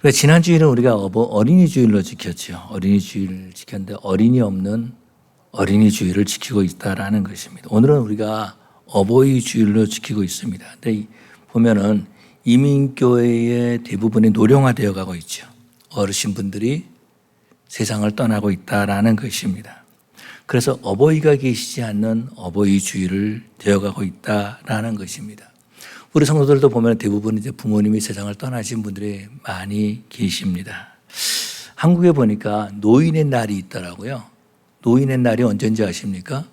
그래, 지난 주일은 우리가 어린이 주일로 지켰죠. 어린이 주일을 지켰는데 어린이 없는 어린이 주일을 지키고 있다라는 것입니다. 오늘은 우리가 어버이 주일로 지키고 있습니다. 근데 보면은 이민교회의 대부분이 노령화되어 가고 있죠. 어르신분들이 세상을 떠나고 있다라는 것입니다. 그래서 어버이가 계시지 않는 어버이 주일을 되어가고 있다라는 것입니다. 우리 성도들도 보면 대부분 이제 부모님이 세상을 떠나신 분들이 많이 계십니다. 한국에 보니까 노인의 날이 있더라고요. 노인의 날이 언제인지 아십니까?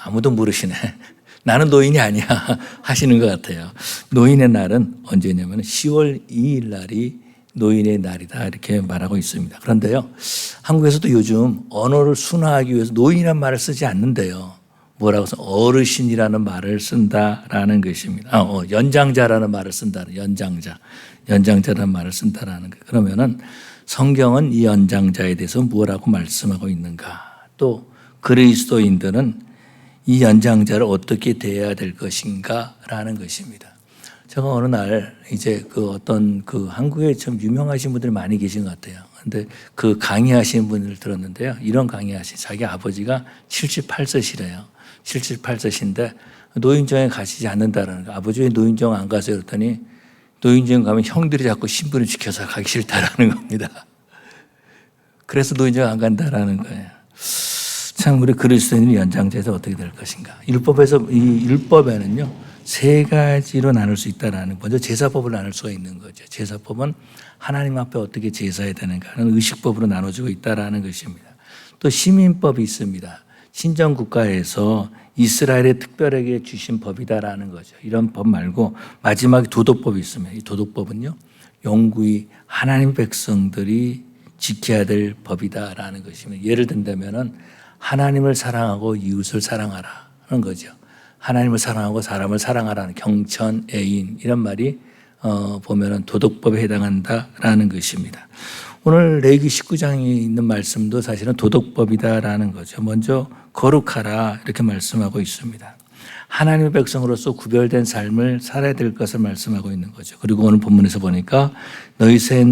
아무도 모르시네. 나는 노인이 아니야 하시는 것 같아요. 노인의 날은 언제냐면 10월 2일 날이 노인의 날이다 이렇게 말하고 있습니다. 그런데요, 한국에서도 요즘 언어를 순화하기 위해서 노인이라는 말을 쓰지 않는데요. 뭐라고 해서 어르신이라는 말을 쓴다라는 것입니다. 연장자라는 말을 쓴다는 연장자라는 말을 쓴다라는 거. 그러면은 성경은 이 연장자에 대해서 뭐라고 말씀하고 있는가? 또 그리스도인들은 이 연장자를 어떻게 대해야 될 것인가라는 것입니다. 제가 어느 날 이제 어떤 한국에 좀 유명하신 분들이 많이 계신 것 같아요. 근데 그 강의하시는 분을 들었는데요. 이런 강의하신 자기 아버지가 78세시래요. 78세신데 노인정에 가시지 않는다라는 거. 아버지 왜 노인정 안 가세요? 그랬더니 노인정 가면 형들이 자꾸 신분을 지켜서 가기 싫다라는 겁니다. 그래서 노인정 안 간다라는 거예요. 참 우리 그리스도인의 연장자에서 어떻게 될 것인가. 이 율법에는요. 세 가지로 나눌 수 있다라는, 먼저 제사법을 나눌 수가 있는 거죠. 제사법은 하나님 앞에 어떻게 제사해야 되는가 하는 의식법으로 나눠지고 있다라는 것입니다. 또 시민법이 있습니다. 신정 국가에서 이스라엘에 특별하게 주신 법이다라는 거죠. 이런 법 말고 마지막에 도덕법이 있습니다. 이 도덕법은요, 영구히 하나님 백성들이 지켜야 될 법이다라는 것입니다. 예를 든다면은 하나님을 사랑하고 이웃을 사랑하라는 거죠. 하나님을 사랑하고 사람을 사랑하라는 경천, 애인 이런 말이 보면은 도덕법에 해당한다라는 것입니다. 오늘 레위기 19장에 있는 말씀도 사실은 도덕법이다라는 거죠. 먼저 거룩하라 이렇게 말씀하고 있습니다. 하나님의 백성으로서 구별된 삶을 살아야 될 것을 말씀하고 있는 거죠. 그리고 오늘 본문에서 보니까 너는 셋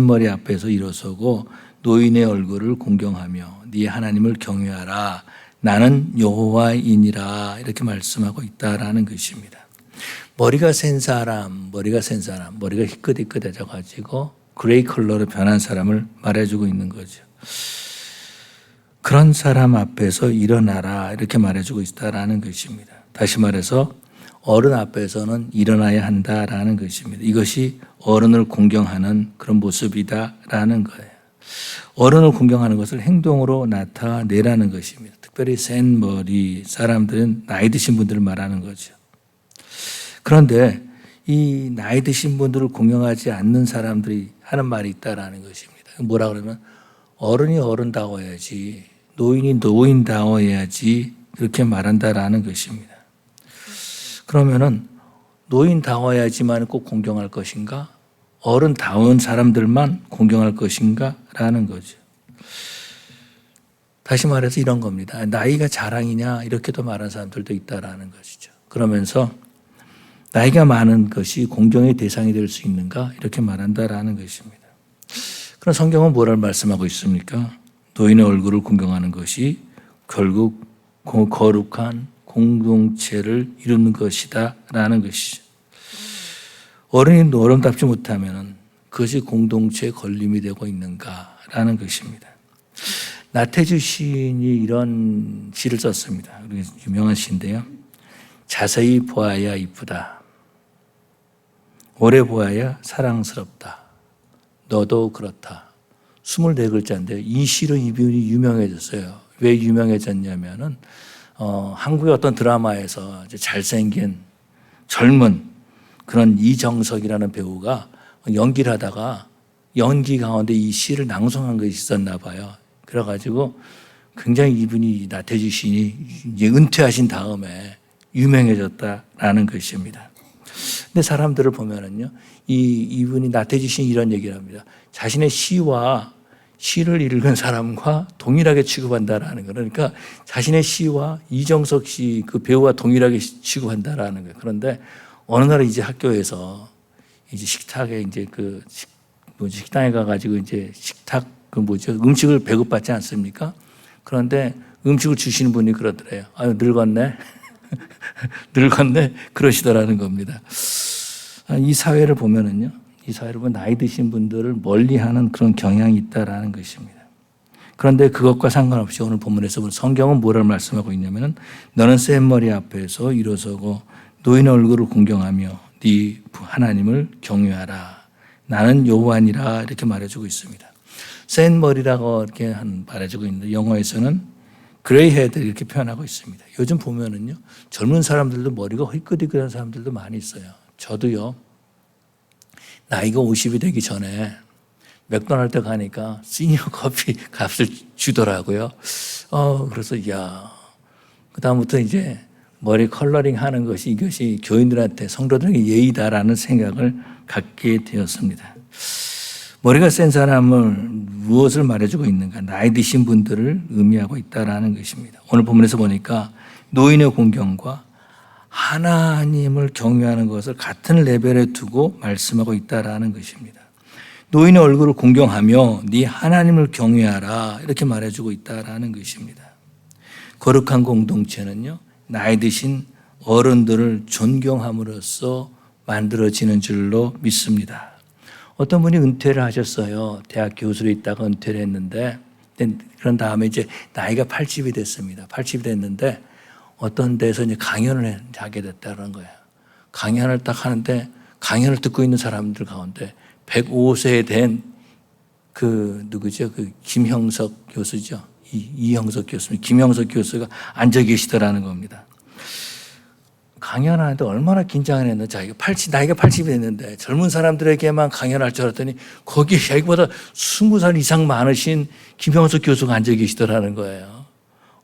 머리 앞에서 일어서고 노인의 얼굴을 공경하며 네 하나님을 경외하라. 나는 여호와이니라 이렇게 말씀하고 있다라는 것입니다. 머리가 센 사람, 머리가 희끗희끗해져 가지고 그레이 컬러로 변한 사람을 말해주고 있는 거죠. 그런 사람 앞에서 일어나라 이렇게 말해주고 있다라는 것입니다. 다시 말해서 어른 앞에서는 일어나야 한다라는 것입니다. 이것이 어른을 공경하는 그런 모습이다라는 거예요. 어른을 공경하는 것을 행동으로 나타내라는 것입니다. 특별히 센 머리 사람들은 나이 드신 분들을 말하는 거죠. 그런데 이 나이 드신 분들을 공경하지 않는 사람들이 하는 말이 있다라는 것입니다. 뭐라 그러면 어른이 어른다워야지, 노인이 노인다워야지 그렇게 말한다라는 것입니다. 그러면은 노인다워야지만 꼭 공경할 것인가? 어른다운 사람들만 공경할 것인가? 라는 거죠. 다시 말해서 이런 겁니다. 나이가 자랑이냐 이렇게도 말하는 사람들도 있다라는 것이죠. 그러면서 나이가 많은 것이 공경의 대상이 될 수 있는가 이렇게 말한다라는 것입니다. 그럼 성경은 뭐라고 말씀하고 있습니까? 노인의 얼굴을 공경하는 것이 결국 거룩한 공동체를 이루는 것이다 라는 것이죠. 어른이 어른답지 못하면 그것이 공동체에 걸림이 되고 있는가라는 것입니다. 나태주 시인이 이런 시를 썼습니다. 유명한 시인데요. 자세히 보아야 이쁘다. 오래 보아야 사랑스럽다. 너도 그렇다. 24글자인데 이 시로 이분이 유명해졌어요. 왜 유명해졌냐면은 한국의 어떤 드라마에서 잘생긴 젊은 그런 이정석이라는 배우가 연기를 하다가 연기 가운데 이 시를 낭송한 것이 있었나 봐요. 그래가지고 굉장히 이분이 나태주 시인이 이제 은퇴하신 다음에 유명해졌다라는 것입니다. 근데 사람들을 보면은요, 이분이 나태주 시인이 이런 얘기를 합니다. 자신의 시와 시를 읽은 사람과 동일하게 취급한다라는 거. 그러니까 자신의 시와 이정석 씨 그 배우와 동일하게 취급한다라는 거예요. 그런데 어느 날 이제 학교에서 이제 식탁에 이제 식당에 가가지고 이제 음식을 배급받지 않습니까? 그런데 음식을 주시는 분이 그러더래요. 아유, 늙었네. 늙었네. 그러시더라는 겁니다. 이 사회를 보면은요, 이 사회를 보면 나이 드신 분들을 멀리하는 그런 경향이 있다라는 것입니다. 그런데 그것과 상관없이 오늘 본문에서 보면 성경은 뭐라고 말씀하고 있냐면은 너는 센 머리 앞에서 일어서고 노인의 얼굴을 공경하며 네 하나님을 경외하라. 나는 여호와니라 이렇게 말해주고 있습니다. 센 머리라고 이렇게 말해주고 있는데 영어에서는 그레이 헤드 이렇게 표현하고 있습니다. 요즘 보면은요 젊은 사람들도 머리가 희끗희끗한 사람들도 많이 있어요. 저도요 나이가 50이 되기 전에 맥도날드 가니까 시니어 커피 값을 주더라고요. 그래서 그다음부터 이제 머리 컬러링 하는 것이 이것이 교인들한테 성도들에게 예의다라는 생각을 갖게 되었습니다. 머리가 센 사람을 무엇을 말해주고 있는가? 나이 드신 분들을 의미하고 있다라는 것입니다. 오늘 본문에서 보니까 노인의 공경과 하나님을 경외하는 것을 같은 레벨에 두고 말씀하고 있다라는 것입니다. 노인의 얼굴을 공경하며 네 하나님을 경외하라 이렇게 말해주고 있다라는 것입니다. 거룩한 공동체는요 나이 드신 어른들을 존경함으로써 만들어지는 줄로 믿습니다. 어떤 분이 은퇴를 하셨어요. 대학 교수로 있다가 은퇴를 했는데 그런 다음에 이제 나이가 80이 됐습니다. 80이 됐는데 어떤 데서 이제 강연을 하게 됐다는 거예요. 강연을 딱 하는데 강연을 듣고 있는 사람들 가운데 105세 된 누구죠? 김형석 교수죠. 이형석 교수님, 김형석 교수가 앉아 계시더라는 겁니다. 강연하는데 얼마나 긴장을 했는지 나이가 80이 됐는데 젊은 사람들에게만 강연할 줄 알았더니 거기에 자기보다 20살 이상 많으신 김형석 교수가 앉아 계시더라는 거예요.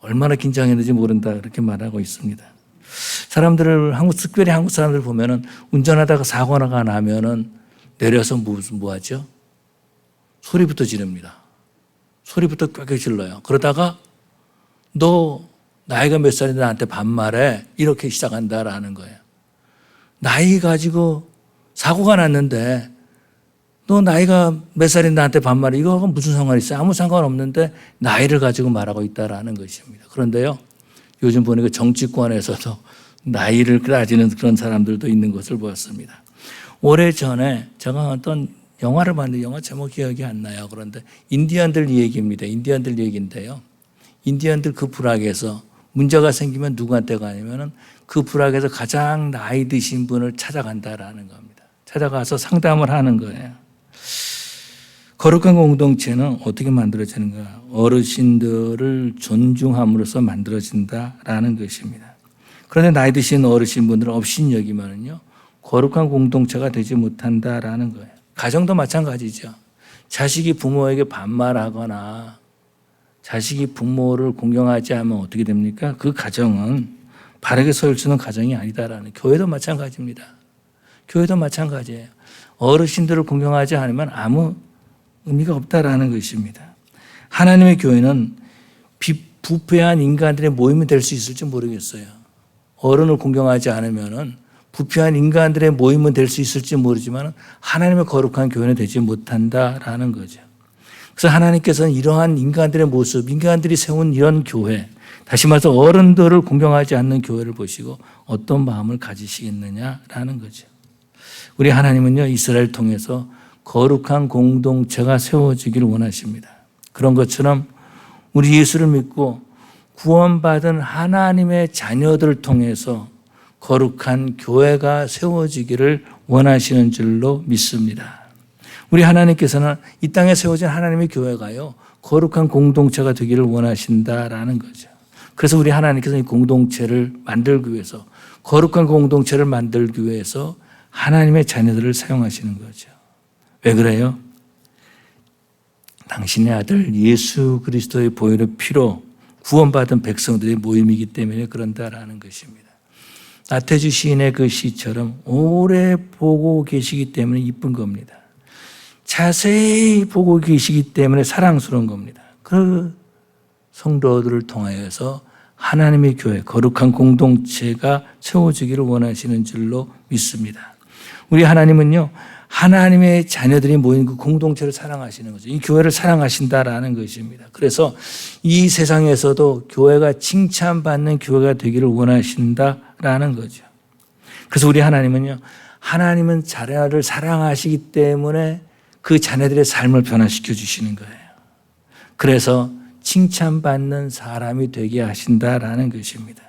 얼마나 긴장했는지 모른다 그렇게 말하고 있습니다. 특별히 한국 사람들 보면은 운전하다가 사고가 나면은 내려서 뭐 하죠? 소리부터 지릅니다. 소리부터 꽥꽥 질러요. 그러다가 너 나이가 몇 살인데 나한테 반말해 이렇게 시작한다라는 거예요. 나이 가지고 사고가 났는데 너 나이가 몇 살인데 나한테 반말해 이거하고 무슨 상관이 있어요? 아무 상관없는데 나이를 가지고 말하고 있다라는 것입니다. 그런데요 요즘 보니까 정치권에서도 나이를 따지는 그런 사람들도 있는 것을 보았습니다. 오래전에 제가 어떤 영화를 봤는데 영화 제목 기억이 안 나요. 그런데 인디언들 얘기입니다. 인디언들 얘기인데요. 인디언들 그 부락에서 문제가 생기면 누구한테 가냐면은 그 부락에서 가장 나이 드신 분을 찾아간다라는 겁니다. 찾아가서 상담을 하는 거예요. 거룩한 공동체는 어떻게 만들어지는가? 어르신들을 존중함으로써 만들어진다라는 것입니다. 그런데 나이 드신 어르신분들을 업신여기면은요 거룩한 공동체가 되지 못한다라는 거예요. 가정도 마찬가지죠. 자식이 부모에게 반말하거나 자식이 부모를 공경하지 않으면 어떻게 됩니까? 그 가정은 바르게 설 수 있는 가정이 아니다라는. 교회도 마찬가지입니다. 교회도 마찬가지예요. 어르신들을 공경하지 않으면 아무 의미가 없다라는 것입니다. 하나님의 교회는 부패한 인간들의 모임이 될 수 있을지 모르겠어요. 어른을 공경하지 않으면은 부패한 인간들의 모임은 될 수 있을지 모르지만 하나님의 거룩한 교회는 되지 못한다라는 거죠. 그래서 하나님께서는 이러한 인간들의 모습, 인간들이 세운 이런 교회, 다시 말해서 어른들을 공경하지 않는 교회를 보시고 어떤 마음을 가지시겠느냐라는 거죠. 우리 하나님은요, 이스라엘을 통해서 거룩한 공동체가 세워지기를 원하십니다. 그런 것처럼 우리 예수를 믿고 구원받은 하나님의 자녀들을 통해서 거룩한 교회가 세워지기를 원하시는 줄로 믿습니다. 우리 하나님께서는 이 땅에 세워진 하나님의 교회가요, 거룩한 공동체가 되기를 원하신다라는 거죠. 그래서 우리 하나님께서 이 공동체를 만들기 위해서, 거룩한 공동체를 만들기 위해서 하나님의 자녀들을 사용하시는 거죠. 왜 그래요? 당신의 아들 예수 그리스도의 보혈의 피로 구원받은 백성들의 모임이기 때문에 그런다라는 것입니다. 나태주 시인의 그 시처럼 오래 보고 계시기 때문에 이쁜 겁니다. 자세히 보고 계시기 때문에 사랑스러운 겁니다. 그 성도들을 통하여서 하나님의 교회, 거룩한 공동체가 세워지기를 원하시는 줄로 믿습니다. 우리 하나님은요, 하나님의 자녀들이 모인 그 공동체를 사랑하시는 거죠. 이 교회를 사랑하신다라는 것입니다. 그래서 이 세상에서도 교회가 칭찬받는 교회가 되기를 원하신다라는 거죠. 그래서 우리 하나님은요, 하나님은 자녀를 사랑하시기 때문에 그 자녀들의 삶을 변화시켜 주시는 거예요. 그래서 칭찬받는 사람이 되게 하신다라는 것입니다.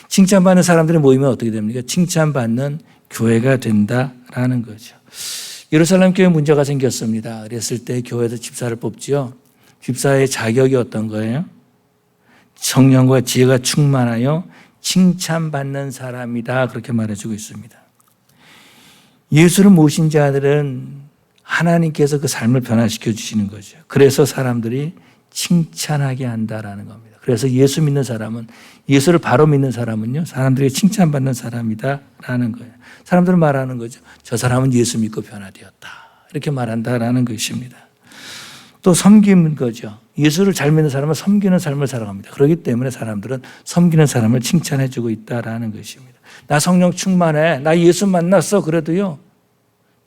칭찬받는 사람들이 모이면 어떻게 됩니까? 칭찬받는 교회가 된다라는 거죠. 예루살렘 교회 문제가 생겼습니다. 그랬을 때 교회에서 집사를 뽑지요. 집사의 자격이 어떤 거예요? 성령과 지혜가 충만하여 칭찬받는 사람이다. 그렇게 말해주고 있습니다. 예수를 모신 자들은 하나님께서 그 삶을 변화시켜 주시는 거죠. 그래서 사람들이 칭찬하게 한다라는 겁니다. 그래서 예수 믿는 사람은, 예수를 바로 믿는 사람은요, 사람들이 칭찬받는 사람이다라는 거예요. 사람들은 말하는 거죠. 저 사람은 예수 믿고 변화되었다. 이렇게 말한다라는 것입니다. 또 섬기는 거죠. 예수를 잘 믿는 사람은 섬기는 삶을 살아갑니다. 그렇기 때문에 사람들은 섬기는 사람을 칭찬해 주고 있다라는 것입니다. 나 성령 충만해. 나 예수 만났어. 그래도요,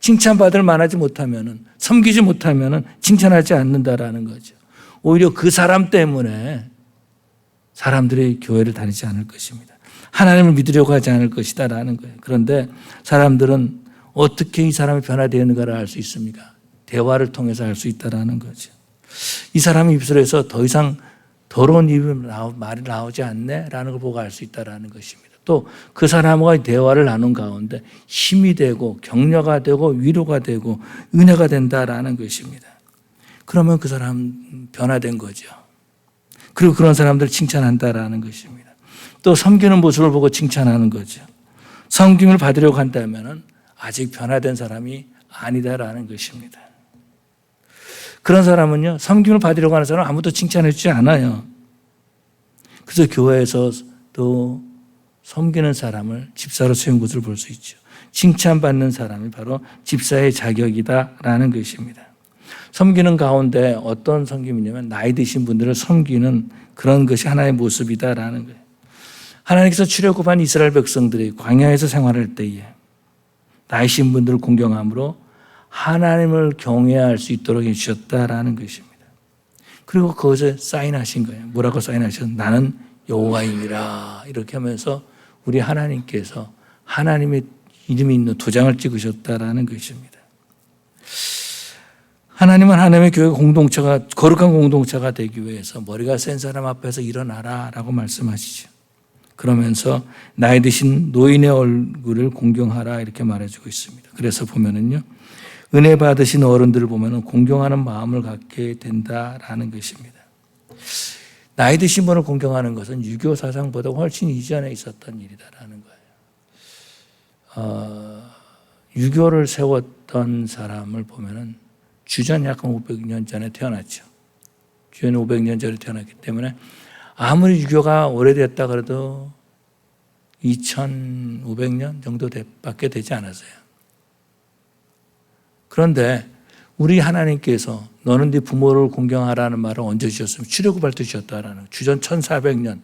칭찬받을 만하지 못하면은, 섬기지 못하면은 칭찬하지 않는다라는 거죠. 오히려 그 사람 때문에 사람들이 교회를 다니지 않을 것입니다. 하나님을 믿으려고 하지 않을 것이다라는 거예요. 그런데 사람들은 어떻게 이 사람이 변화되었는가를 알 수 있습니까? 대화를 통해서 알 수 있다라는 거죠. 이 사람의 입술에서 더 이상 더러운 말이 나오지 않네? 라는 걸 보고 알 수 있다라는 것입니다. 또 그 사람과 대화를 나눈 가운데 힘이 되고 격려가 되고 위로가 되고 은혜가 된다라는 것입니다. 그러면 그 사람 변화된 거죠. 그리고 그런 사람들을 칭찬한다라는 것입니다. 또 섬기는 모습을 보고 칭찬하는 거죠. 섬김을 받으려고 한다면 아직 변화된 사람이 아니다라는 것입니다. 그런 사람은요, 섬김을 받으려고 하는 사람은 아무도 칭찬해 주지 않아요. 그래서 교회에서 또 섬기는 사람을 집사로 세운 것을 볼 수 있죠. 칭찬받는 사람이 바로 집사의 자격이다라는 것입니다. 섬기는 가운데 어떤 섬김이냐면 나이 드신 분들을 섬기는 그런 것이 하나의 모습이다라는 거예요. 하나님께서 출애굽한 이스라엘 백성들이 광야에서 생활할 때에 나이 신 분들을 공경함으로 하나님을 경외할 수 있도록 해주셨다라는 것입니다. 그리고 그것에 사인하신 거예요. 뭐라고 사인하셨어요? 나는 여호와이니라. 이렇게 하면서 우리 하나님께서 하나님의 이름이 있는 도장을 찍으셨다라는 것입니다. 하나님은 하나님의 교회 공동체가, 거룩한 공동체가 되기 위해서 머리가 센 사람 앞에서 일어나라 라고 말씀하시죠. 그러면서 나이 드신 노인의 얼굴을 공경하라 이렇게 말해주고 있습니다. 그래서 보면은요, 은혜 받으신 어른들을 보면은 공경하는 마음을 갖게 된다라는 것입니다. 나이 드신 분을 공경하는 것은 유교 사상보다 훨씬 이전에 있었던 일이다라는 거예요. 유교를 세웠던 사람을 보면은 주전 약 500년 전에 태어났죠. 주전 500년 전에 태어났기 때문에 아무리 유교가 오래됐다 그래도 2500년 정도 밖에 되지 않았어요. 그런데 우리 하나님께서 너는 네 부모를 공경하라는 말을 언제 주셨으면 출애굽할 때 주셨다라는, 주전 1400년,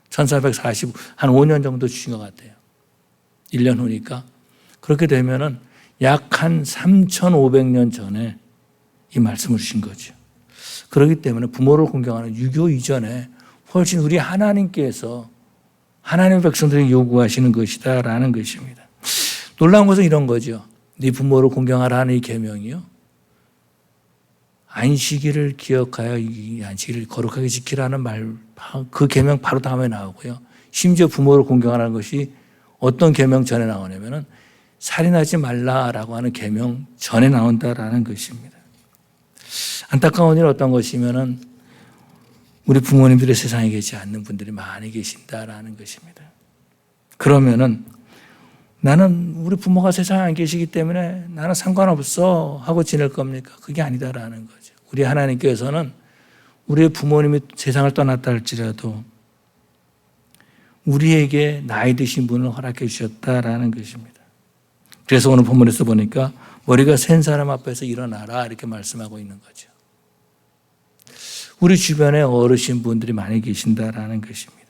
1440, 한 5년 정도 주신 것 같아요. 1년 후니까. 그렇게 되면은 약 한 3500년 전에 이 말씀을 주신 거죠. 그렇기 때문에 부모를 공경하는 유교 이전에 훨씬 우리 하나님께서 하나님의 백성들에게 요구하시는 것이다라는 것입니다. 놀라운 것은 이런 거죠. 네 부모를 공경하라 하는 이 계명이요, 안식일을 기억하여 이 안식일을 거룩하게 지키라는 말, 그 계명 바로 다음에 나오고요. 심지어 부모를 공경하라는 것이 어떤 계명 전에 나오냐면은 살인하지 말라라고 하는 계명 전에 나온다라는 것입니다. 안타까운 일 어떤 것이면은 우리 부모님들이 세상에 계시지 않는 분들이 많이 계신다라는 것입니다. 그러면은 나는 우리 부모가 세상에 안 계시기 때문에 나는 상관없어 하고 지낼 겁니까? 그게 아니다라는 거죠. 우리 하나님께서는 우리의 부모님이 세상을 떠났다 할지라도 우리에게 나이 드신 분을 허락해 주셨다라는 것입니다. 그래서 오늘 본문에서 보니까 머리가 센 사람 앞에서 일어나라 이렇게 말씀하고 있는 거죠. 우리 주변에 어르신 분들이 많이 계신다라는 것입니다.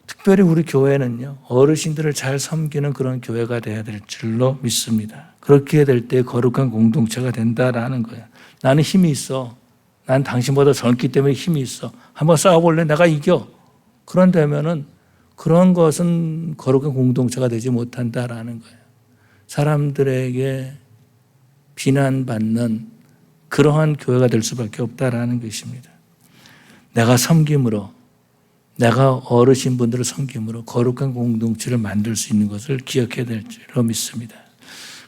특별히 우리 교회는요, 어르신들을 잘 섬기는 그런 교회가 돼야 될 줄로 믿습니다. 그렇게 될 때 거룩한 공동체가 된다라는 거예요. 나는 힘이 있어. 난 당신보다 젊기 때문에 힘이 있어. 한번 싸워볼래? 내가 이겨. 그런다면은 그런 것은 거룩한 공동체가 되지 못한다라는 거예요. 사람들에게 비난받는 그러한 교회가 될 수밖에 없다라는 것입니다. 내가 섬김으로, 내가 어르신분들을 섬김으로 거룩한 공동체를 만들 수 있는 것을 기억해야 될 줄로 믿습니다.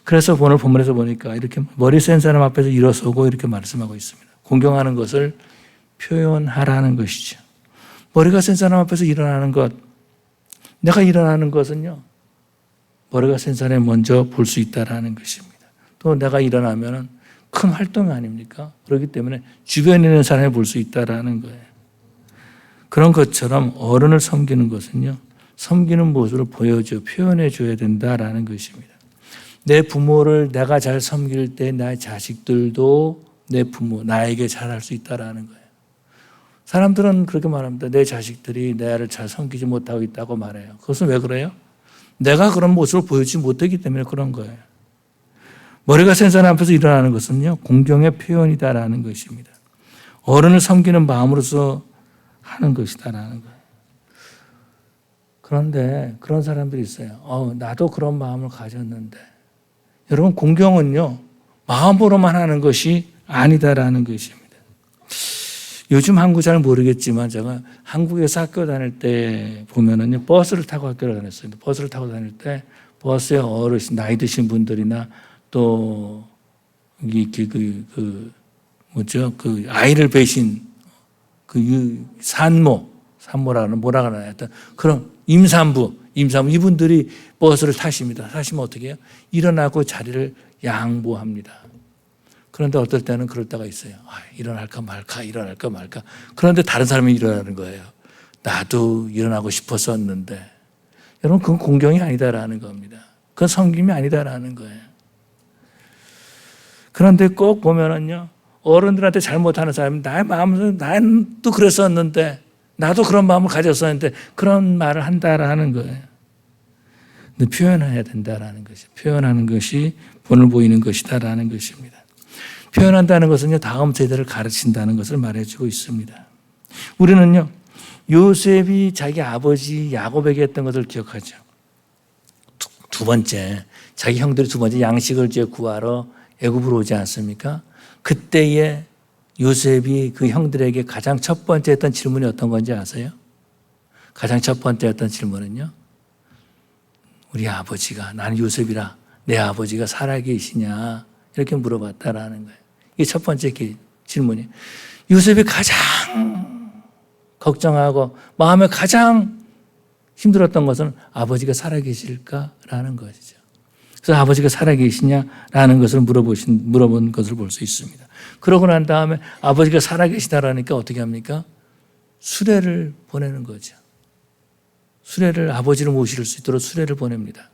그래서 오늘 본문에서 보니까 이렇게 머리 센 사람 앞에서 일어서고 이렇게 말씀하고 있습니다. 공경하는 것을 표현하라는 것이죠. 머리가 센 사람 앞에서 일어나는 것, 내가 일어나는 것은요, 머리가 센 사람이 먼저 볼 수 있다라는 것입니다. 또 내가 일어나면 큰 활동 아닙니까? 그렇기 때문에 주변에 있는 사람이 볼 수 있다라는 거예요. 그런 것처럼 어른을 섬기는 것은요, 섬기는 모습을 보여줘, 표현해 줘야 된다라는 것입니다. 내 부모를 내가 잘 섬길 때 나의 자식들도 내 부모, 나에게 잘할 수 있다라는 거예요. 사람들은 그렇게 말합니다. 내 자식들이 나를 잘 섬기지 못하고 있다고 말해요. 그것은 왜 그래요? 내가 그런 모습을 보여주지 못하기 때문에 그런 거예요. 머리가 센 사람 앞에서 일어나는 것은요, 공경의 표현이다라는 것입니다. 어른을 섬기는 마음으로서 하는 것이다라는 거예요. 그런데 그런 사람들이 있어요. 나도 그런 마음을 가졌는데. 여러분, 공경은요, 마음으로만 하는 것이 아니다라는 것입니다. 요즘 한국 잘 모르겠지만 제가 한국에서 학교 다닐 때 보면은요, 버스를 타고 학교를 다녔어요. 버스를 타고 다닐 때 버스에 어르신, 나이 드신 분들이나 또 아이를 베신 산모라는 뭐라 그러나 하여튼 그런 임산부 이분들이 버스를 타십니다. 타시면 어떻게 해요? 일어나고 자리를 양보합니다. 그런데 어떨 때는 그럴 때가 있어요. 일어날까 말까. 그런데 다른 사람이 일어나는 거예요. 나도 일어나고 싶었었는데. 여러분, 그건 공경이 아니다라는 겁니다. 그건 섬김이 아니다라는 거예요. 그런데 꼭 보면은요, 어른들한테 잘못하는 사람이 나의 마음에서 난 또 그랬었는데, 나도 그런 마음을 가졌었는데, 그런 말을 한다라는 거예요. 근데 표현해야 된다라는 것이, 표현하는 것이 본을 보이는 것이다라는 것입니다. 표현한다는 것은요, 다음 세대를 가르친다는 것을 말해주고 있습니다. 우리는요, 요셉이 자기 아버지 야곱에게 했던 것을 기억하죠. 두 번째, 자기 형들이 두 번째 양식을 구하러 애굽으로 오지 않습니까? 그때에 요셉이 그 형들에게 가장 첫 번째 했던 질문이 어떤 건지 아세요? 가장 첫 번째 했던 질문은요, 우리 아버지가, 나는 요셉이라 내 아버지가 살아계시냐, 이렇게 물어봤다라는 거예요. 이게 첫 번째 질문이에요. 요셉이 가장 걱정하고 마음에 가장 힘들었던 것은 아버지가 살아계실까라는 것이죠. 그래서 아버지가 살아계시냐라는 것을 물어본 것을 볼 수 있습니다. 그러고 난 다음에 아버지가 살아계시다라니까 어떻게 합니까? 수레를 보내는 거죠. 수레를, 아버지를 모실 수 있도록 수레를 보냅니다.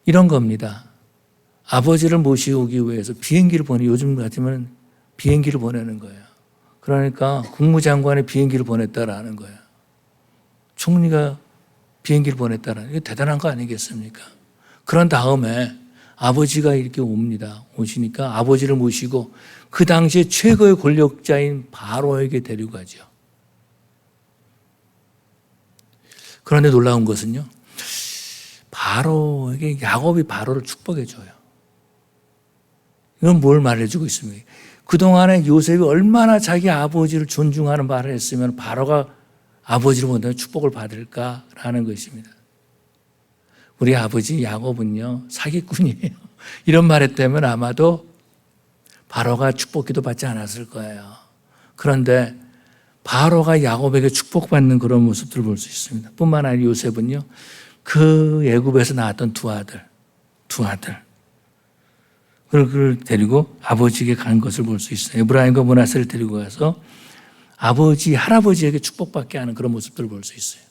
이런 겁니다. 아버지를 모시오기 위해서 비행기를 요즘 같으면 비행기를 보내는 거예요. 그러니까 국무장관이 비행기를 보냈다라는 거예요. 총리가 비행기를 보냈다라는, 이게 대단한 거 아니겠습니까? 그런 다음에 아버지가 이렇게 옵니다. 오시니까 아버지를 모시고 그 당시에 최고의 권력자인 바로에게 데려가죠. 그런데 놀라운 것은요, 바로에게, 야곱이 바로를 축복해줘요. 이건 뭘 말해주고 있습니까? 그동안에 요셉이 얼마나 자기 아버지를 존중하는 말을 했으면 바로가 아버지를 본다면 축복을 받을까라는 것입니다. 우리 아버지 야곱은요, 사기꾼이에요. 이런 말 했다면 아마도 바로가 축복기도 받지 않았을 거예요. 그런데 바로가 야곱에게 축복받는 그런 모습들을 볼 수 있습니다. 뿐만 아니라 요셉은요, 그 애굽에서 낳았던 두 아들 그걸 데리고 아버지에게 간 것을 볼 수 있어요. 에브라임과 므낫세를 데리고 가서 할아버지에게 축복받게 하는 그런 모습들을 볼 수 있어요.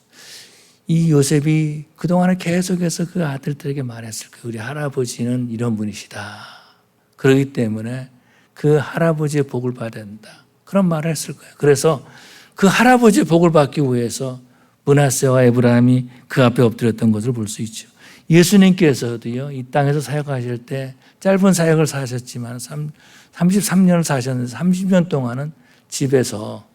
이 요셉이 그동안에 계속해서 그 아들들에게 말했을 거예요. 우리 할아버지는 이런 분이시다. 그렇기 때문에 그 할아버지의 복을 받아야 된다. 그런 말을 했을 거예요. 그래서 그 할아버지의 복을 받기 위해서 므낫세와 에브라임이 그 앞에 엎드렸던 것을 볼 수 있죠. 예수님께서도요, 이 땅에서 사역하실 때 짧은 사역을 사셨지만 33년을 사셨는데 30년 동안은 집에서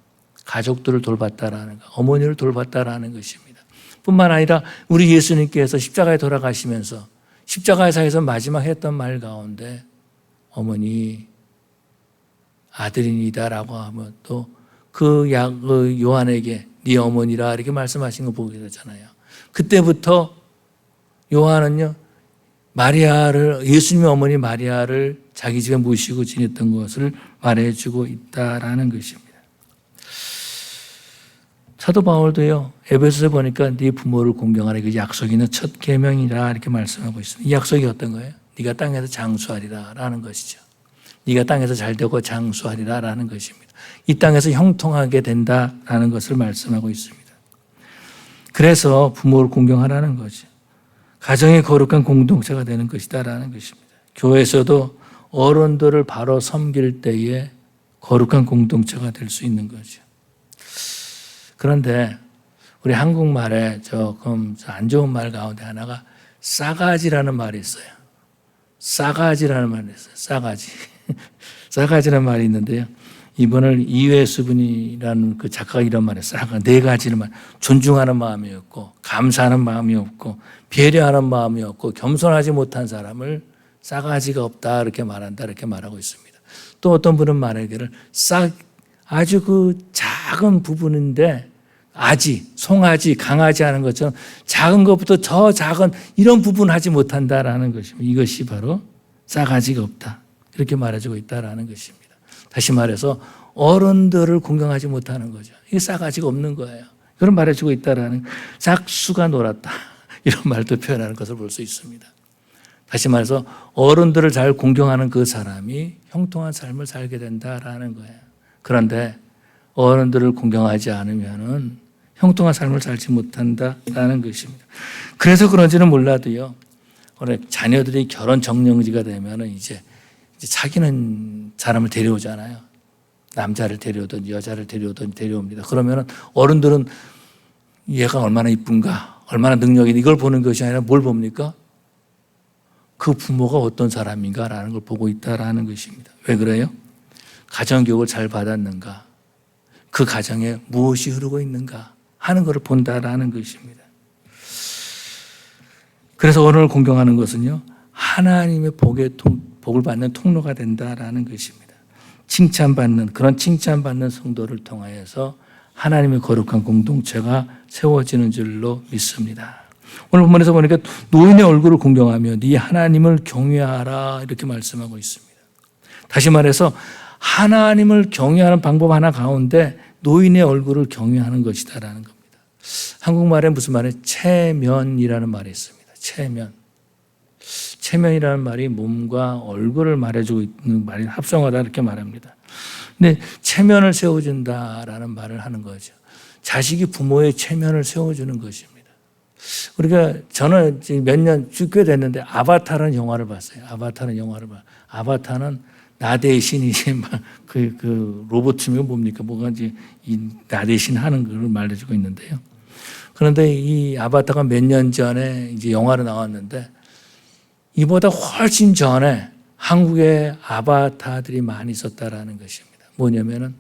가족들을 돌봤다라는 것, 어머니를 돌봤다라는 것입니다. 뿐만 아니라 우리 예수님께서 십자가에 돌아가시면서 십자가에서 마지막 했던 말 가운데 어머니 아들이니다라고 하면 또 그 요한에게 네 어머니라 이렇게 말씀하신 거 보게 되잖아요. 그때부터 요한은요, 예수님의 어머니 마리아를 자기 집에 모시고 지냈던 것을 말해주고 있다라는 것입니다. 사도 바울도요, 에베소서에 보니까 네 부모를 공경하라, 그 약속이 있는 첫 계명이라 이렇게 말씀하고 있습니다. 이 약속이 어떤 거예요? 네가 땅에서 장수하리라라는 것이죠. 네가 땅에서 잘되고 장수하리라라는 것입니다. 이 땅에서 형통하게 된다라는 것을 말씀하고 있습니다. 그래서 부모를 공경하라는 거죠. 가정의 거룩한 공동체가 되는 것이다라는 것입니다. 교회에서도 어른들을 바로 섬길 때에 거룩한 공동체가 될 수 있는 거죠. 그런데 우리 한국말에 조금 안 좋은 말 가운데 하나가 싸가지라는 말이 있어요. 싸가지라는 말이 있어요. 싸가지. 싸가지라는 말이 있는데요. 이번을 이회수 분이라는 그 작가가 이런 말을 싸가 네 가지는 말. 존중하는 마음이 없고, 감사하는 마음이 없고, 배려하는 마음이 없고, 겸손하지 못한 사람을 싸가지가 없다 이렇게 말한다 이렇게 말하고 있습니다. 또 어떤 분은 말하기를 아주 그 작은 부분인데 아지, 송아지, 강아지 하는 것처럼 작은 것부터 더 작은 이런 부분 하지 못한다라는 것입니다. 이것이 바로 싸가지가 없다 이렇게 말해주고 있다라는 것입니다. 다시 말해서 어른들을 공경하지 못하는 거죠. 이게 싸가지가 없는 거예요. 그런 말해주고 있다라는, 짝수가 놀았다 이런 말도 표현하는 것을 볼 수 있습니다. 다시 말해서 어른들을 잘 공경하는 그 사람이 형통한 삶을 살게 된다라는 거예요. 그런데 어른들을 공경하지 않으면은 형통한 삶을 살지 못한다라는 것입니다. 그래서 그런지는 몰라도요, 자녀들이 결혼 정년기가 되면은 이제 사귀는 사람을 데려오잖아요. 남자를 데려오든 여자를 데려오든 데려옵니다. 그러면은 어른들은 얘가 얼마나 이쁜가, 얼마나 능력이 있는가 이걸 보는 것이 아니라 뭘 봅니까? 그 부모가 어떤 사람인가라는 걸 보고 있다라는 것입니다. 왜 그래요? 가정교육을 잘 받았는가, 그 가정에 무엇이 흐르고 있는가 하는 것을 본다라는 것입니다. 그래서 어른을 공경하는 것은요, 하나님의 복을 받는 통로가 된다라는 것입니다. 그런 칭찬받는 성도를 통하여서 하나님의 거룩한 공동체가 세워지는 줄로 믿습니다. 오늘 본문에서 보니까 노인의 얼굴을 공경하며 네 하나님을 경외하라 이렇게 말씀하고 있습니다. 다시 말해서 하나님을 경외하는 방법 하나 가운데 노인의 얼굴을 경외하는 것이다라는 겁니다. 한국말에 무슨 말이에요? 체면이라는 말이 있습니다. 체면이라는 말이 몸과 얼굴을 말해주고 있는 말이 합성하다 이렇게 말합니다. 근데 체면을 세워준다라는 말을 하는 거죠. 자식이 부모의 체면을 세워주는 것입니다. 저는 몇 년 꽤 됐는데 아바타라는 영화를 봤어요. 아바타는 나 대신 이제 그 로봇이면 뭡니까? 뭐가 이제 나 대신 하는 걸 말해주고 있는데요. 그런데 이 아바타가 몇 년 전에 이제 영화로 나왔는데 이보다 훨씬 전에 한국에 아바타들이 많이 있었다라는 것입니다. 뭐냐면은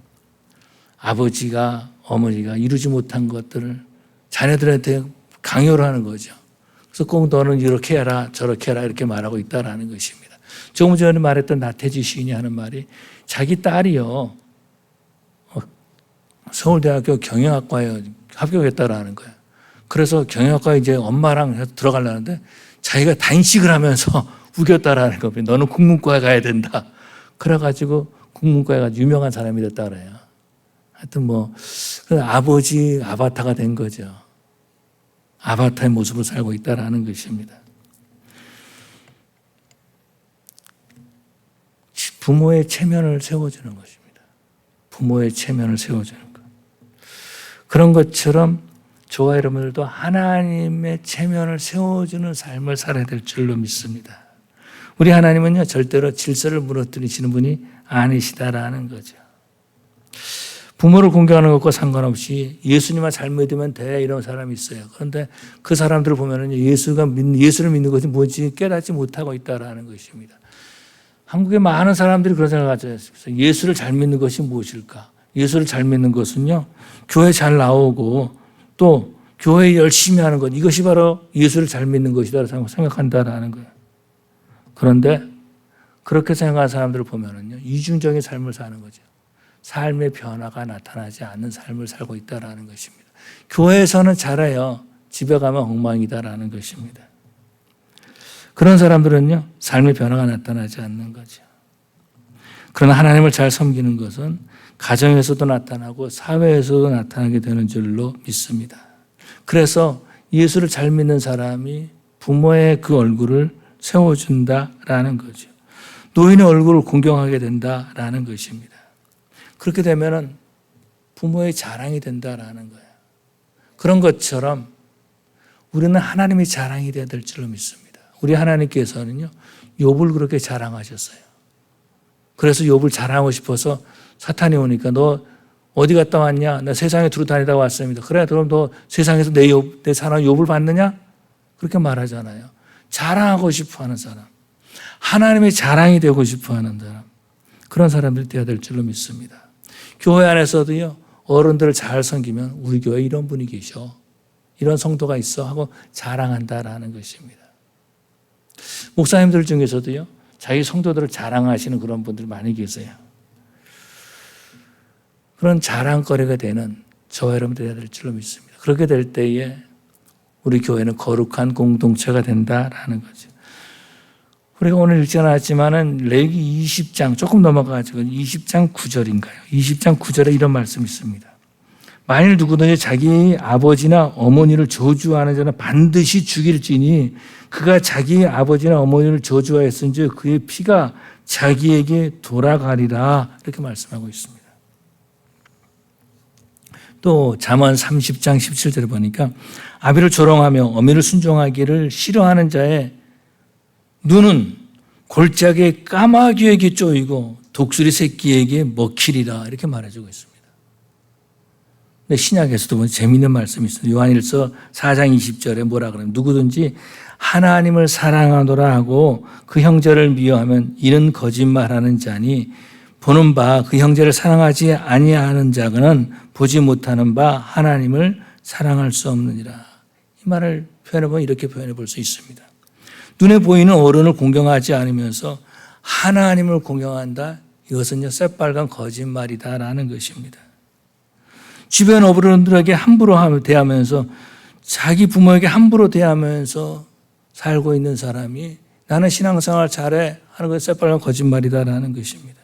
아버지가 어머니가 이루지 못한 것들을 자녀들한테 강요를 하는 거죠. 그래서 꼭 너는 이렇게 해라 저렇게 해라 이렇게 말하고 있다라는 것입니다. 조금 전에 말했던 나태주 시인이 하는 말이 자기 딸이요 서울대학교 경영학과에 합격했다라는 거예요. 그래서 경영학과에 이제 엄마랑 들어가려는데 자기가 단식을 하면서 우겼다라는 겁니다. 너는 국문과에 가야 된다. 그래가지고 국문과에 가서 유명한 사람이 됐다 그래요. 하여튼 아버지 아바타가 된 거죠. 아바타의 모습을 살고 있다라는 것입니다. 부모의 체면을 세워주는 것입니다. 부모의 체면을 세워주는 것. 그런 것처럼 저와 여러분들도 하나님의 체면을 세워주는 삶을 살아야 될 줄로 믿습니다. 우리 하나님은요, 절대로 질서를 무너뜨리시는 분이 아니시다라는 거죠. 부모를 공경하는 것과 상관없이 예수님만 잘 믿으면 돼 이런 사람이 있어요. 그런데 그 사람들을 보면은 예수를 믿는 것이 뭔지 깨닫지 못하고 있다라는 것입니다. 한국의 많은 사람들이 그런 생각을 가져요. 예수를 잘 믿는 것이 무엇일까? 예수를 잘 믿는 것은요, 교회 잘 나오고 또 교회 열심히 하는 것, 이것이 바로 예수를 잘 믿는 것이다라고 생각한다라는 거예요. 그런데 그렇게 생각하는 사람들을 보면은요, 이중적인 삶을 사는 거죠. 삶의 변화가 나타나지 않는 삶을 살고 있다라는 것입니다. 교회에서는 잘해요. 집에 가면 엉망이다라는 것입니다. 그런 사람들은요, 삶의 변화가 나타나지 않는 거죠. 그러나 하나님을 잘 섬기는 것은 가정에서도 나타나고 사회에서도 나타나게 되는 줄로 믿습니다. 그래서 예수를 잘 믿는 사람이 부모의 그 얼굴을 세워준다라는 거죠. 노인의 얼굴을 공경하게 된다라는 것입니다. 그렇게 되면은 부모의 자랑이 된다라는 거예요. 그런 것처럼 우리는 하나님의 자랑이 되어야 될 줄로 믿습니다. 우리 하나님께서는요, 욥을 그렇게 자랑하셨어요. 그래서 욥을 자랑하고 싶어서 사탄이 오니까 너 어디 갔다 왔냐? 나 세상에 두루 다니다 왔습니다. 그래, 그럼 너 세상에서 내 사람 욥을 봤느냐? 그렇게 말하잖아요. 자랑하고 싶어 하는 사람. 하나님의 자랑이 되고 싶어 하는 사람. 그런 사람들이 되어야 될 줄로 믿습니다. 교회 안에서도요, 어른들을 잘 섬기면 우리 교회에 이런 분이 계셔. 이런 성도가 있어 하고 자랑한다라는 것입니다. 목사님들 중에서도요, 자기 성도들을 자랑하시는 그런 분들이 많이 계세요. 그런 자랑거리가 되는 저와 여러분들이 되어야 될 줄로 믿습니다. 그렇게 될 때에 우리 교회는 거룩한 공동체가 된다라는 거죠. 우리가 오늘 읽지 않았지만은 레위기 20장 조금 넘어가가지고 20장 9절인가요? 20장 9절에 이런 말씀이 있습니다. 만일 누구든지 자기 아버지나 어머니를 저주하는 자는 반드시 죽일지니 그가 자기 아버지나 어머니를 저주하였은즉 그의 피가 자기에게 돌아가리라 이렇게 말씀하고 있습니다. 또 잠언 30장 17절에 보니까 아비를 조롱하며 어미를 순종하기를 싫어하는 자의 눈은 골짜기의 까마귀에게 쪼이고 독수리 새끼에게 먹히리라 이렇게 말해주고 있습니다. 근데 신약에서도 보면 재미있는 말씀이 있어요. 요한일서 4장 20절에 뭐라 그러면 누구든지 하나님을 사랑하노라 하고 그 형제를 미워하면 이는 거짓말하는 자니 보는 바 그 형제를 사랑하지 아니하는 자는 보지 못하는 바 하나님을 사랑할 수 없느니라. 이 말을 표현해보면 이렇게 표현해 볼 수 있습니다. 눈에 보이는 어른을 공경하지 않으면서 하나님을 공경한다. 이것은요, 새빨간 거짓말이다라는 것입니다. 주변 어른들에게 함부로 대하면서 자기 부모에게 함부로 대하면서 살고 있는 사람이 나는 신앙생활 잘해 하는 것이 새빨간 거짓말이다라는 것입니다.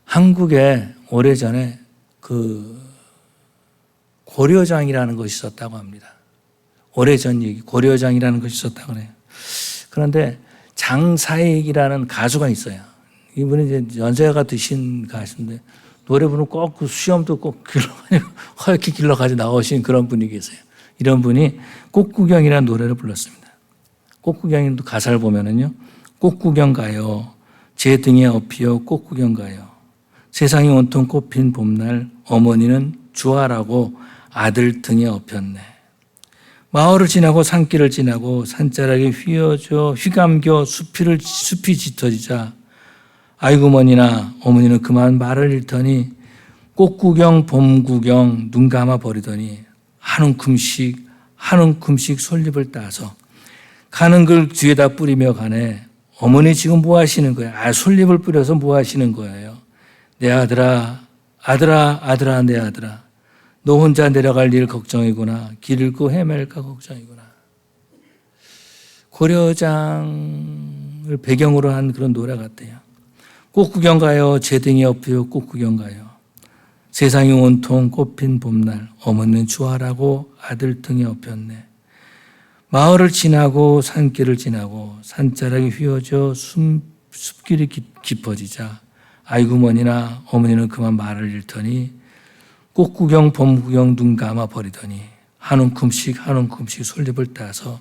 한국에 오래전에 그 고려장이라는 것이 있었다고 합니다. 오래전 얘기, 고려장이라는 것이 있었다고 해요. 그런데 장사익이라는 가수가 있어요. 이분이 이제 연세가 드신 가수인데 노래 부르면 꼭 그 수염도 꼭 허옇게 길러가지고 나오신 그런 분이 계세요. 이런 분이 꽃구경이라는 노래를 불렀습니다. 꽃구경도 가사를 보면은요, 꽃구경 가요. 제 등에 업히어 꽃구경 가요. 세상이 온통 꽃핀 봄날 어머니는 주하라고 아들 등에 업혔네. 마을을 지나고 산길을 지나고 산자락에 휘감겨 숲이 짙어지자 아이고 머니나 어머니는 그만 말을 잃더니 꽃구경 봄구경 눈 감아 버리더니 한 움큼씩 솔잎을 따서 가는 걸 뒤에다 뿌리며 가네. 어머니 지금 뭐 하시는 거야? 솔잎을 뿌려서 뭐 하시는 거예요? 내 아들아 내 아들아 너 혼자 내려갈 일 걱정이구나. 길 잃고 헤맬까 걱정이구나. 고려장을 배경으로 한 그런 노래 같아요. 꽃구경 가요. 제 등에 업히어 꽃구경 가요. 세상이 온통 꽃핀 봄날 어머니는 주하라고 아들 등에 업혔네. 마을을 지나고 산길을 지나고 산자락이 휘어져 숲길이 깊어지자 아이고 머니나 어머니는 그만 말을 잃더니 꽃구경 봄구경 눈 감아 버리더니 한 움큼씩 솔잎을 따서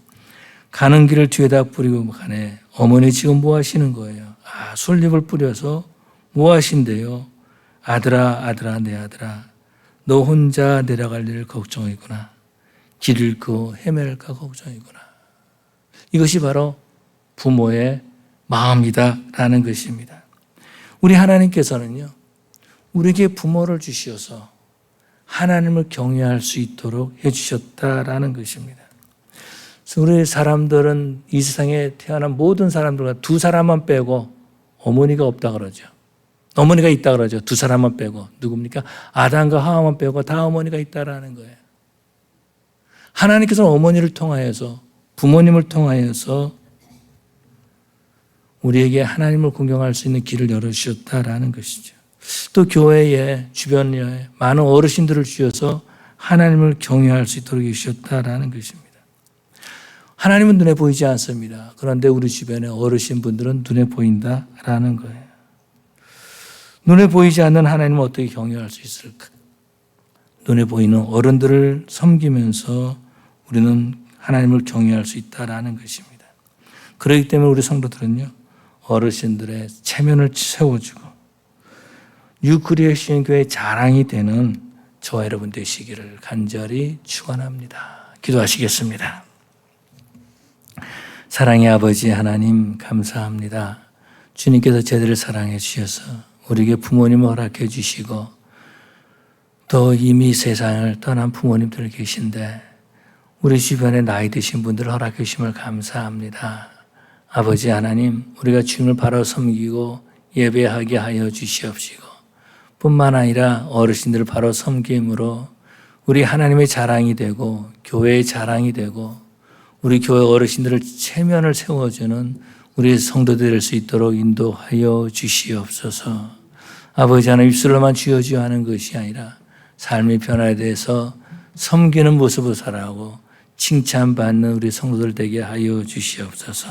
가는 길을 뒤에다 뿌리고 가네. 어머니 지금 뭐 하시는 거예요? 솔잎을 뿌려서 뭐 하신대요? 아들아, 아들아, 내 아들아, 너 혼자 내려갈 일을 걱정이구나. 길 잃고 헤맬까 걱정이구나. 이것이 바로 부모의 마음이다라는 것입니다. 우리 하나님께서는요, 우리에게 부모를 주시어서 하나님을 경외할 수 있도록 해주셨다라는 것입니다. 그래서 우리 사람들은 이 세상에 태어난 모든 사람들과 두 사람만 빼고 어머니가 없다 그러죠. 어머니가 있다 그러죠. 두 사람만 빼고. 누굽니까? 아담과 하와만 빼고 다 어머니가 있다라는 거예요. 하나님께서는 어머니를 통하여서, 부모님을 통하여서 우리에게 하나님을 공경할 수 있는 길을 열어주셨다라는 것이죠. 또 교회에, 주변에 많은 어르신들을 주셔서 하나님을 경외할 수 있도록 해주셨다라는 것입니다. 하나님은 눈에 보이지 않습니다. 그런데 우리 주변의 어르신분들은 눈에 보인다라는 거예요. 눈에 보이지 않는 하나님을 어떻게 경외할 수 있을까? 눈에 보이는 어른들을 섬기면서 우리는 하나님을 경외할 수 있다라는 것입니다. 그렇기 때문에 우리 성도들은요, 어르신들의 체면을 세워주고 유크리스천 교회의 자랑이 되는 저와 여러분 되시기를 간절히 축원합니다. 기도하시겠습니다. 사랑의 아버지 하나님 감사합니다. 주님께서 저희들을 사랑해 주셔서 우리에게 부모님을 허락해 주시고 또 이미 세상을 떠난 부모님들 계신데 우리 주변에 나이 드신 분들을 허락해 주심을 감사합니다. 아버지 하나님, 우리가 주님을 바로 섬기고 예배하게 하여 주시옵시고 뿐만 아니라 어르신들을 바로 섬김으로 우리 하나님의 자랑이 되고 교회의 자랑이 되고 우리 교회 어르신들을 체면을 세워주는 우리 성도들 될 수 있도록 인도하여 주시옵소서. 아버지 하나님, 입술로만 주여주여 하는 것이 아니라 삶의 변화에 대해서 섬기는 모습을 살아가고 칭찬받는 우리 성도들 되게 하여 주시옵소서.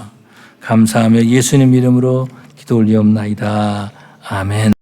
감사하며 예수님 이름으로 기도 올리옵나이다. 아멘.